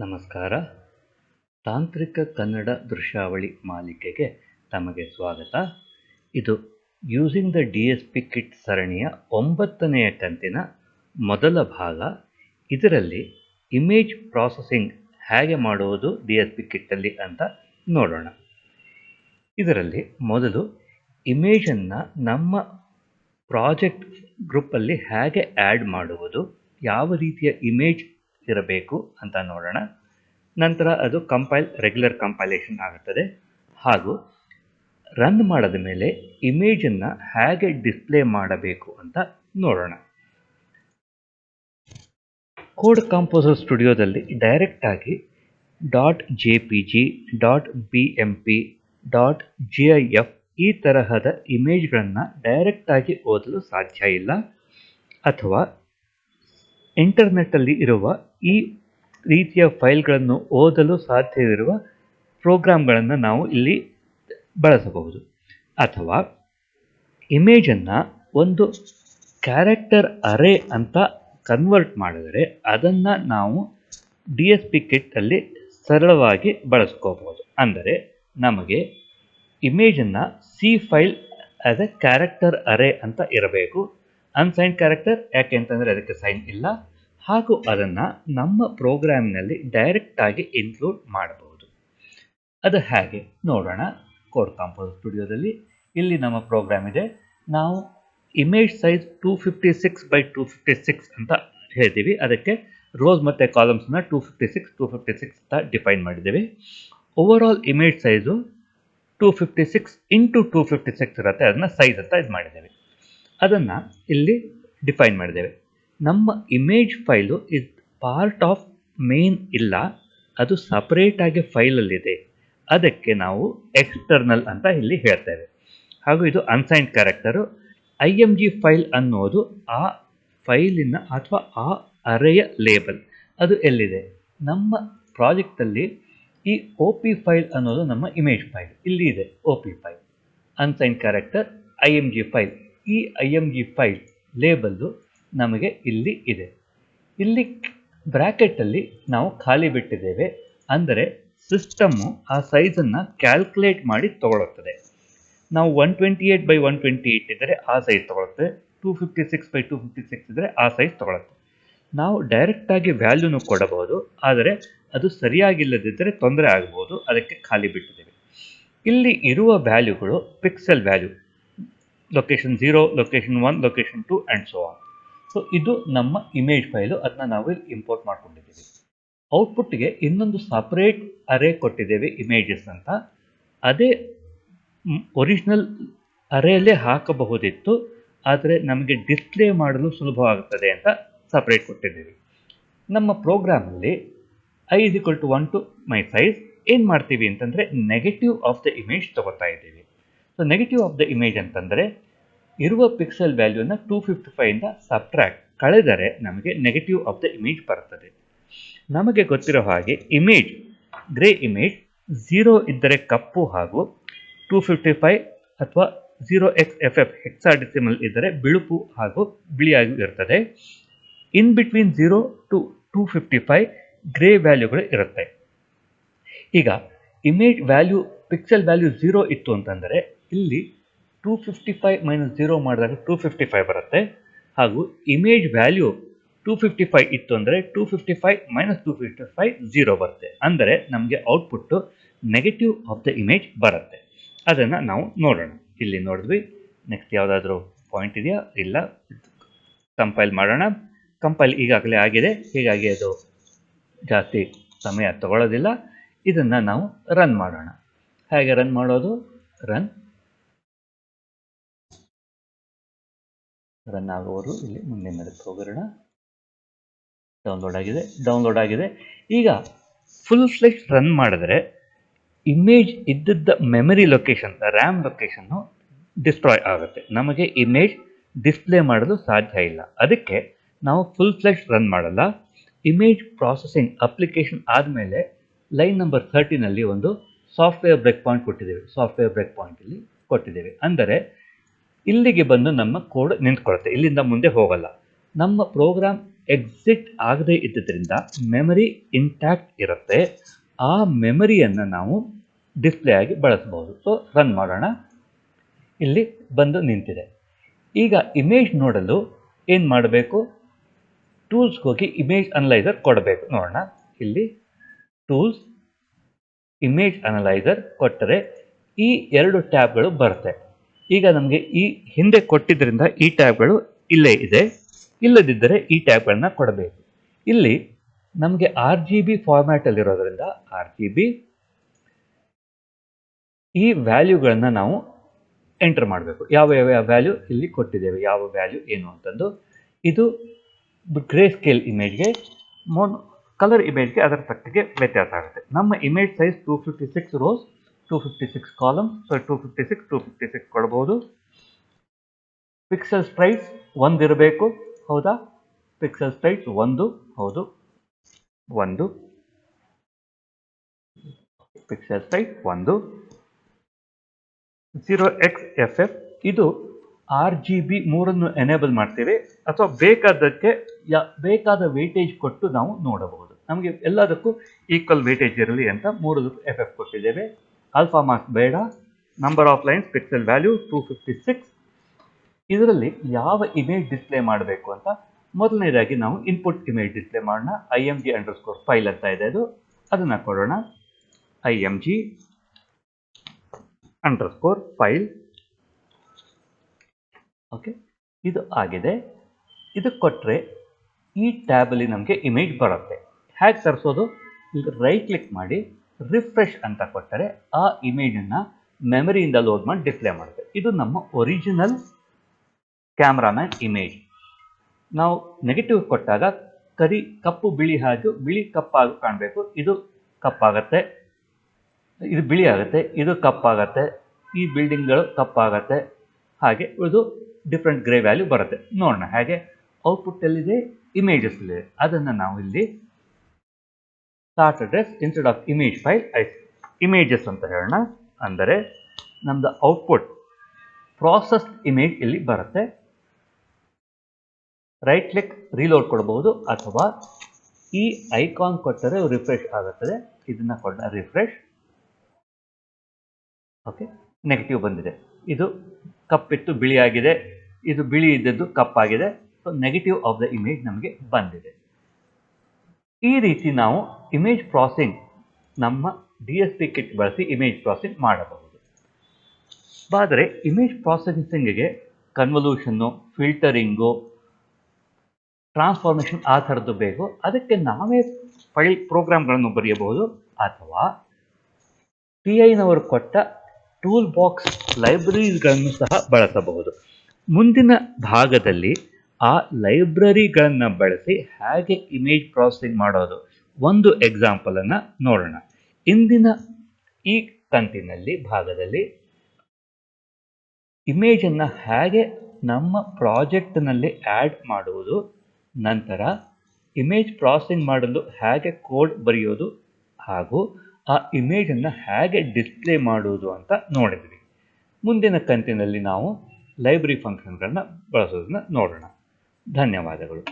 ನಮಸ್ಕಾರ. ತಾಂತ್ರಿಕ ಕನ್ನಡ ದೃಶ್ಯಾವಳಿ ಮಾಲಿಕೆಗೆ ತಮಗೆ ಸ್ವಾಗತ. ಇದು ಯೂಸಿಂಗ್ ದ DSP ಕಿಟ್ ಸರಣಿಯ 9ನೆಯ ಕಂತಿನ ಮೊದಲ ಭಾಗ. ಇದರಲ್ಲಿ ಇಮೇಜ್ ಪ್ರಾಸೆಸಿಂಗ್ ಹೇಗೆ ಮಾಡುವುದು DSP ಕಿಟ್ಟಲ್ಲಿ ಅಂತ ನೋಡೋಣ. ಇದರಲ್ಲಿ ಮೊದಲು ಇಮೇಜನ್ನು ನಮ್ಮ ಪ್ರಾಜೆಕ್ಟ್ ಗ್ರೂಪಲ್ಲಿ ಹೇಗೆ ಆ್ಯಡ್ ಮಾಡುವುದು, ಯಾವ ರೀತಿಯ ಇಮೇಜ್ ಇರಬೇಕು ಅಂತ ನೋಡೋಣ. ನಂತರ ಅದು ರೆಗ್ಯುಲರ್ ಕಂಪೈಲೇಷನ್ ಆಗುತ್ತದೆ. ಹಾಗೂ ರನ್ ಮಾಡಿದ ಮೇಲೆ ಇಮೇಜನ್ನು ಹೇಗೆ ಡಿಸ್ಪ್ಲೇ ಮಾಡಬೇಕು ಅಂತ ನೋಡೋಣ. ಕೋಡ್ ಕಾಂಪೋಸರ್ ಸ್ಟುಡಿಯೋದಲ್ಲಿ ಡೈರೆಕ್ಟಾಗಿ .jpg, .bmp, .gif ಈ ತರಹದ ಇಮೇಜ್ಗಳನ್ನು ಡೈರೆಕ್ಟಾಗಿ ಓದಲು ಸಾಧ್ಯ ಇಲ್ಲ. ಅಥವಾ ಇಂಟರ್ನೆಟ್ಟಲ್ಲಿ ಇರುವ ಈ ರೀತಿಯ ಫೈಲ್ಗಳನ್ನು ಓದಲು ಸಾಧ್ಯವಿರುವ ಪ್ರೋಗ್ರಾಮ್ಗಳನ್ನು ನಾವು ಇಲ್ಲಿ ಬಳಸಬಹುದು. ಅಥವಾ ಇಮೇಜನ್ನು ಒಂದು ಕ್ಯಾರೆಕ್ಟರ್ ಅರೇ ಅಂತ ಕನ್ವರ್ಟ್ ಮಾಡಿದರೆ ಅದನ್ನು ನಾವು DSP ಕಿಟ್ಟಲ್ಲಿ ಸರಳವಾಗಿ ಬಳಸ್ಕೋಬಹುದು. ಅಂದರೆ ನಮಗೆ ಇಮೇಜನ್ನು C file as a character array ಅಂತ ಇರಬೇಕು. ಅನ್ಸೈನ್ ಕ್ಯಾರೆಕ್ಟರ್ ಯಾಕೆ ಅಂತಂದರೆ ಅದಕ್ಕೆ ಸೈನ್ ಇಲ್ಲ. ಹಾಗೂ ಅದನ್ನು ನಮ್ಮ ಪ್ರೋಗ್ರಾಮ್ನಲ್ಲಿ ಡೈರೆಕ್ಟಾಗಿ ಇನ್ಕ್ಲೂಡ್ ಮಾಡಬಹುದು. ಅದು ಹೇಗೆ ನೋಡೋಣ. ಕೋಡ್ ಕಾಂಪೋಸರ್ ಸ್ಟುಡಿಯೋದಲ್ಲಿ ಇಲ್ಲಿ ನಮ್ಮ ಪ್ರೋಗ್ರಾಮ್ ಇದೆ. ನಾವು ಇಮೇಜ್ ಸೈಜ್ 256 x 256 ಅಂತ ಹೇಳ್ತೀವಿ. ಅದಕ್ಕೆ ರೋಸ್ ಮತ್ತು ಕಾಲಮ್ಸ್ನ 256 ಅಂತ ಡಿಫೈನ್ ಮಾಡಿದ್ದೇವೆ. ಓವರಾಲ್ ಇಮೇಜ್ ಸೈಜು 256 × 256 ಇರುತ್ತೆ. ಅದನ್ನು ಸೈಜ್ ಅಂತ ಇದು ಮಾಡಿದ್ದೇವೆ. ಅದನ್ನು ಇಲ್ಲಿ ಡಿಫೈನ್ ಮಾಡಿದ್ದೇವೆ. ನಮ್ಮ image file is part of main ಇಲ್ಲ, ಅದು ಸಪರೇಟಾಗಿ ಫೈಲಲ್ಲಿದೆ. ಅದಕ್ಕೆ ನಾವು ಎಕ್ಸ್ಟರ್ನಲ್ ಅಂತ ಇಲ್ಲಿ ಹೇಳ್ತೇವೆ. ಹಾಗೂ ಇದು ಅನ್ಸೈನ್ಡ್ ಕ್ಯಾರೆಕ್ಟರು. IMG ಫೈಲ್ ಅನ್ನೋದು ಆ ಫೈಲಿನ ಅಥವಾ ಆ ಅರೆಯ ಲೇಬಲ್. ಅದು ಎಲ್ಲಿದೆ? ನಮ್ಮ ಪ್ರಾಜೆಕ್ಟಲ್ಲಿ ಈ OP ಫೈಲ್ ಅನ್ನೋದು ನಮ್ಮ ಇಮೇಜ್ ಫೈಲ್ ಇಲ್ಲಿ ಇದೆ. OP file unsigned character IMG file. ಈ IMG ಫೈಲ್ ಲೇಬಲ್ಲು ನಮಗೆ ಇಲ್ಲಿ ಇದೆ. ಇಲ್ಲಿ ಬ್ರ್ಯಾಕೆಟಲ್ಲಿ ನಾವು ಖಾಲಿ ಬಿಟ್ಟಿದ್ದೇವೆ. ಅಂದರೆ ಸಿಸ್ಟಮ್ಮು ಆ ಸೈಜನ್ನು ಕ್ಯಾಲ್ಕುಲೇಟ್ ಮಾಡಿ ತಗೊಳ್ಳುತ್ತದೆ. ನಾವು 128 ಇದ್ದರೆ ಆ ಸೈಜ್ ತಗೊಳುತ್ತೆ. 256 ಇದ್ದರೆ ಆ ಸೈಜ್ ತಗೊಳುತ್ತೆ. ನಾವು ಡೈರೆಕ್ಟಾಗಿ ವ್ಯಾಲ್ಯೂನು ಕೊಡಬಹುದು, ಆದರೆ ಅದು ಸರಿಯಾಗಿಲ್ಲದಿದ್ದರೆ ತೊಂದರೆ ಆಗಬಹುದು. ಅದಕ್ಕೆ ಖಾಲಿ ಬಿಟ್ಟಿದ್ದೇವೆ. ಇಲ್ಲಿ ಇರುವ ವ್ಯಾಲ್ಯೂಗಳು pixel value, location 0, location 1, location 2 and so on. So ಇದು ನಮ್ಮ ಇಮೇಜ್ ಫೈಲು. ಅದನ್ನ ನಾವು ಇಲ್ಲಿ ಇಂಪೋರ್ಟ್ ಮಾಡ್ಕೊಂಡಿದ್ದೀವಿ. ಔಟ್ಪುಟ್ಗೆ ಇನ್ನೊಂದು ಸಪ್ರೇಟ್ ಅರೇ ಕೊಟ್ಟಿದ್ದೇವೆ, ಇಮೇಜಸ್ ಅಂತ. ಅದೇ ಒರಿಜಿನಲ್ ಅರೇಲೇ ಹಾಕಬಹುದಿತ್ತು, ಆದರೆ ನಮಗೆ ಡಿಸ್ಪ್ಲೇ ಮಾಡಲು ಸುಲಭವಾಗುತ್ತದೆ ಅಂತ ಸಪ್ರೇಟ್ ಕೊಟ್ಟಿದ್ದೀವಿ. ನಮ್ಮ ಪ್ರೋಗ್ರಾಮಲ್ಲಿ I = 1 to my size ಏನು ಮಾಡ್ತೀವಿ ಅಂತಂದರೆ ನೆಗೆಟಿವ್ ಆಫ್ ದ ಇಮೇಜ್ ತಗೋತಾ ಇದ್ದೀವಿ. So negative of the image ಅಂತಂದರೆ ಇರುವ ಪಿಕ್ಸೆಲ್ ವ್ಯಾಲ್ಯೂನ 255ಇಂದ ಸಬ್ಟ್ರಾಕ್ಟ್ ಕಳೆದರೆ ನಮಗೆ ನೆಗೆಟಿವ್ ಆಫ್ ದ ಇಮೇಜ್ ಬರ್ತದೆ. ನಮಗೆ ಗೊತ್ತಿರೋ ಹಾಗೆ ಇಮೇಜ್ ಗ್ರೇ ಇಮೇಜ್ 0 ಇದ್ದರೆ ಕಪ್ಪು ಹಾಗೂ 255 ಅಥವಾ 0xFF ಹೆಕ್ಸಾಡೆಸಿಮಲ್ ಇದ್ದರೆ ಬಿಳುಪು ಹಾಗೂ ಬಿಳಿಯಾಗಿ ಇರ್ತದೆ. ಇನ್ ಬಿಟ್ವೀನ್ 0 to 255 ಗ್ರೇ ವ್ಯಾಲ್ಯೂಗಳು ಇರುತ್ತೆ. ಈಗ ಇಮೇಜ್ ವ್ಯಾಲ್ಯೂ ಪಿಕ್ಸೆಲ್ ವ್ಯಾಲ್ಯೂ 0 ಇತ್ತು ಅಂತಂದರೆ ಇಲ್ಲಿ 255 - 0 ಮಾಡಿದಾಗ 255 ಬರುತ್ತೆ. ಹಾಗೂ ಇಮೇಜ್ ವ್ಯಾಲ್ಯೂ 255 ಇತ್ತು ಅಂದರೆ 255 - 255 0 ಬರುತ್ತೆ. ಅಂದರೆ ನಮಗೆ output negative of the image ಬರುತ್ತೆ. ಅದನ್ನು ನಾವು ನೋಡೋಣ. ಇಲ್ಲಿ ನೋಡಿದ್ವಿ. ನೆಕ್ಸ್ಟ್ ಯಾವುದಾದ್ರೂ ಪಾಯಿಂಟ್ ಇದೆಯಾ? ಇಲ್ಲ. ಕಂಪೈಲ್ ಮಾಡೋಣ. ಕಂಪೈಲ್ ಈಗಾಗಲೇ ಆಗಿದೆ, ಹೀಗಾಗಿ ಅದು ಜಾಸ್ತಿ ಸಮಯ ತಗೊಳ್ಳೋದಿಲ್ಲ. ಇದನ್ನು ನಾವು ರನ್ ಮಾಡೋಣ. ಹೇಗೆ ರನ್ ಮಾಡೋದು? ರನ್ ಆಗುವುದು. ಇಲ್ಲಿ ಮುಂದಿನದಕ್ಕೆ ಹೋಗೋಣ. ಡೌನ್ಲೋಡ್ ಆಗಿದೆ. ಈಗ ಫುಲ್ ಫ್ಲೆಶ್ ರನ್ ಮಾಡಿದ್ರೆ ಇಮೇಜ್ ಇದ್ದದ್ದ ಮೆಮರಿ ಲೊಕೇಶನ್, ರ್ಯಾಮ್ ಲೊಕೇಶನ್ನು ಡಿಸ್ಟ್ರಾಯ್ ಆಗುತ್ತೆ. ನಮಗೆ ಇಮೇಜ್ ಡಿಸ್ಪ್ಲೇ ಮಾಡಲು ಸಾಧ್ಯ ಇಲ್ಲ. ಅದಕ್ಕೆ ನಾವು ಫುಲ್ ಫ್ಲೆಶ್ ರನ್ ಮಾಡಲ್ಲ. ಇಮೇಜ್ ಪ್ರಾಸೆಸಿಂಗ್ ಅಪ್ಲಿಕೇಶನ್ ಆದಮೇಲೆ ಲೈನ್ ನಂಬರ್ 13ನಲ್ಲಿ ಒಂದು ಸಾಫ್ಟ್ವೇರ್ ಬ್ರೇಕ್ ಪಾಯಿಂಟ್ ಕೊಟ್ಟಿದ್ದೇವೆ. ಸಾಫ್ಟ್ವೇರ್ ಬ್ರೇಕ್ ಪಾಯಿಂಟಲ್ಲಿ ಕೊಟ್ಟಿದ್ದೇವೆ ಅಂದರೆ ಇಲ್ಲಿಗೆ ಬಂದು ನಮ್ಮ ಕೋಡ್ ನಿಂತ್ಕೊಳ್ಳುತ್ತೆ, ಇಲ್ಲಿಂದ ಮುಂದೆ ಹೋಗಲ್ಲ. ನಮ್ಮ ಪ್ರೋಗ್ರಾಮ್ ಎಕ್ಸಿಟ್ ಆಗದೇ ಇದ್ದರಿಂದ ಮೆಮರಿ ಇಂಟ್ಯಾಕ್ಟ್ ಇರುತ್ತೆ. ಆ ಮೆಮರಿಯನ್ನು ನಾವು ಡಿಸ್ಪ್ಲೇ ಆಗಿ ಬಳಸಬಹುದು. ಸೊ ರನ್ ಮಾಡೋಣ. ಇಲ್ಲಿ ಬಂದು ನಿಂತಿದೆ. ಈಗ ಇಮೇಜ್ ನೋಡಲು ಏನು ಮಾಡಬೇಕು? ಟೂಲ್ಸ್ಗೆ ಹೋಗಿ ಇಮೇಜ್ ಅನಲೈಸರ್ ಕೊಡಬೇಕು. ನೋಡೋಣ, ಇಲ್ಲಿ ಟೂಲ್ಸ್, ಇಮೇಜ್ ಅನಲೈಸರ್ ಕೊಟ್ಟರೆ ಈ 2 ಟ್ಯಾಬ್ಗಳು ಬರುತ್ತೆ. ಈಗ ನಮಗೆ ಈ ಹಿಂದೆ ಕೊಟ್ಟಿದ್ದರಿಂದ ಈ ಟ್ಯಾಬ್ಗಳು ಇಲ್ಲೇ ಇದೆ. ಇಲ್ಲದಿದ್ದರೆ ಈ ಟ್ಯಾಬ್ಗಳನ್ನ ಕೊಡಬೇಕು. ಇಲ್ಲಿ ನಮಗೆ RGB ಫಾರ್ಮ್ಯಾಟಲ್ಲಿ ಇರೋದ್ರಿಂದ RGB ಈ ವ್ಯಾಲ್ಯೂಗಳನ್ನು ನಾವು ಎಂಟರ್ ಮಾಡಬೇಕು. ಯಾವ ವ್ಯಾಲ್ಯೂ ಇಲ್ಲಿ ಕೊಟ್ಟಿದ್ದೇವೆ, ಯಾವ ವ್ಯಾಲ್ಯೂ ಏನು ಅಂತಂದು. ಇದು ಗ್ರೇ ಸ್ಕೇಲ್ ಇಮೇಜ್ಗೆ, ಕಲರ್ ಇಮೇಜ್ಗೆ ಅದರ ತಕ್ಕಗೆ ವ್ಯತ್ಯಾಸ ಆಗುತ್ತೆ. ನಮ್ಮ image size 256 rose, 256 column, so 256 ಕೊಡಬಹುದು. ಪಿಕ್ಸೆಲ್ ಸ್ಪ್ರೈಟ್ಸ್ 1 ಇರಬೇಕು, ಹೌದಾ? ಪಿಕ್ಸೆಲ್ ಸ್ಪ್ರೈಟ್ಸ್ 1, ಹೌದು 1. Pixel Sprite 1. 0xFF ಇದು RGB 3 ಎನೇಬಲ್ ಮಾಡ್ತೇವೆ, ಅಥವಾ ಬೇಕಾದಕ್ಕೆ ಬೇಕಾದ ವೇಟೇಜ್ ಕೊಟ್ಟು ನಾವು ನೋಡಬಹುದು. ನಮಗೆ ಎಲ್ಲದಕ್ಕೂ ಈಕ್ವಲ್ ವೇಟೇಜ್ ಇರಲಿ ಅಂತ 3 FF ಕೊಟ್ಟಿದ್ದೇವೆ. ಆಲ್ಫಾ ಮಾರ್ಕ್ಸ್ ಬೇಡ. Number of lines, pixel value 256. ಇದರಲ್ಲಿ ಯಾವ ಇಮೇಜ್ ಡಿಸ್ಪ್ಲೇ ಮಾಡಬೇಕು ಅಂತ ಮೊದಲನೇದಾಗಿ ನಾವು ಇನ್ಪುಟ್ ಇಮೇಜ್ ಡಿಸ್ಪ್ಲೇ ಮಾಡೋಣ. img_file ಅಂತ ಇದೆ, ಅದನ್ನು ಕೊಡೋಣ. img_file. ಓಕೆ, ಇದು ಆಗಿದೆ. ಇದು ಕೊಟ್ಟರೆ ಈ ಟ್ಯಾಬಲ್ಲಿ ನಮಗೆ ಇಮೇಜ್ ಬರುತ್ತೆ. ಹೇಗೆ ತರಿಸೋದು? ಈಗ ರೈಟ್ ಕ್ಲಿಕ್ ಮಾಡಿ ರಿಫ್ರೆಶ್ ಅಂತ ಕೊಟ್ಟರೆ ಆ ಇಮೇಜನ್ನು ಮೆಮರಿಯಿಂದ ಲೋಡ್ ಮಾಡಿ ಡಿಸ್ಪ್ಲೇ ಮಾಡುತ್ತೆ. ಇದು ನಮ್ಮ ಒರಿಜಿನಲ್ ಕ್ಯಾಮ್ರಾಮ್ಯಾನ್ ಇಮೇಜ್. ನಾವು ನೆಗೆಟಿವ್ ಕೊಟ್ಟಾಗ ಕಪ್ಪು ಬಿಳಿ ಹಾಗೂ ಬಿಳಿ ಕಪ್ಪಾಗಿ ಕಾಣಬೇಕು. ಇದು ಕಪ್ಪಾಗತ್ತೆ, ಇದು ಬಿಳಿ ಆಗುತ್ತೆ, ಇದು ಕಪ್ಪಾಗತ್ತೆ, ಈ ಬಿಲ್ಡಿಂಗ್ಗಳು ಕಪ್ಪಾಗತ್ತೆ, ಹಾಗೆ ಇದು ಡಿಫ್ರೆಂಟ್ ಗ್ರೇ ವ್ಯಾಲ್ಯೂ ಬರುತ್ತೆ. ನೋಡೋಣ ಹಾಗೆ. ಔಟ್ಪುಟ್ ಎಲ್ಲಿದೆ? ಇಮೇಜಸ್ ಇದೆ. ಅದನ್ನು ನಾವು ಇಲ್ಲಿ start address instead of image file images ಅಂತ ಹೇಳೋಣ. ಅಂದರೆ ನಮ್ದು ಔಟ್ಪುಟ್ ಪ್ರಾಸೆಸ್ಡ್ ಇಮೇಜ್ ಇಲ್ಲಿ ಬರುತ್ತೆ. ರೈಟ್ ಕ್ಲಿಕ್ ರೀಲೋಡ್ ಕೊಡಬಹುದು, ಅಥವಾ ಈ ಐಕಾನ್ ಕೊಟ್ಟರೆ ರಿಫ್ರೆಶ್ ಆಗುತ್ತದೆ. ಇದನ್ನ ಕೊಡೋಣ ರಿಫ್ರೆಶ್. ಓಕೆ, ನೆಗೆಟಿವ್ ಬಂದಿದೆ. ಇದು ಕಪ್ಪಿತ್ತು ಬಿಳಿ ಆಗಿದೆ, ಇದು ಬಿಳಿ ಇದ್ದದ್ದು ಕಪ್ಪಾಗಿದೆ. So negative of the image ನಮಗೆ ಬಂದಿದೆ. ಈ ರೀತಿ ನಾವು ಇಮೇಜ್ ಪ್ರಾಸೆಸಿಂಗ್ ನಮ್ಮ DSP ಕಿಟ್ ಬಳಸಿ ಇಮೇಜ್ ಪ್ರಾಸೆಸಿಂಗ್ ಮಾಡಬಹುದು. ಆದರೆ ಇಮೇಜ್ ಪ್ರಾಸೆಸಿಂಗಿಗೆ ಕನ್ವಲ್ಯೂಷನ್ನು, ಫಿಲ್ಟರಿಂಗು, ಟ್ರಾನ್ಸ್ಫಾರ್ಮೇಷನ್ ಆ ಥರದ್ದು ಬೇಕು. ಅದಕ್ಕೆ ನಾವೇ ಫೈಲ್ ಪ್ರೋಗ್ರಾಮ್ಗಳನ್ನು ಬರೆಯಬಹುದು, ಅಥವಾ TIನವರು ಕೊಟ್ಟ ಟೂಲ್ ಬಾಕ್ಸ್ ಲೈಬ್ರರೀಸ್ಗಳನ್ನು ಸಹ ಬಳಸಬಹುದು. ಮುಂದಿನ ಭಾಗದಲ್ಲಿ ಆ ಲೈಬ್ರರಿಗಳನ್ನು ಬಳಸಿ ಹೇಗೆ ಇಮೇಜ್ ಪ್ರಾಸೆಸಿಂಗ್ ಮಾಡೋದು ಒಂದು ಎಕ್ಸಾಂಪಲನ್ನು ನೋಡೋಣ. ಇಂದಿನ ಈ ಕಂತಿನಲ್ಲಿ ಭಾಗದಲ್ಲಿ ಇಮೇಜನ್ನು ಹೇಗೆ ನಮ್ಮ ಪ್ರಾಜೆಕ್ಟ್ನಲ್ಲಿ ಆ್ಯಡ್ ಮಾಡುವುದು, ನಂತರ ಇಮೇಜ್ ಪ್ರಾಸೆಸಿಂಗ್ ಮಾಡಲು ಹೇಗೆ ಕೋಡ್ ಬರೆಯೋದು, ಹಾಗೂ ಆ ಇಮೇಜನ್ನು ಹೇಗೆ ಡಿಸ್ಪ್ಲೇ ಮಾಡುವುದು ಅಂತ ನೋಡಿದ್ವಿ. ಮುಂದಿನ ಕಂತಿನಲ್ಲಿ ನಾವು ಲೈಬ್ರರಿ ಫಂಕ್ಷನ್ಗಳನ್ನ ಬಳಸೋದನ್ನ ನೋಡೋಣ. ಧನ್ಯವಾದಗಳು.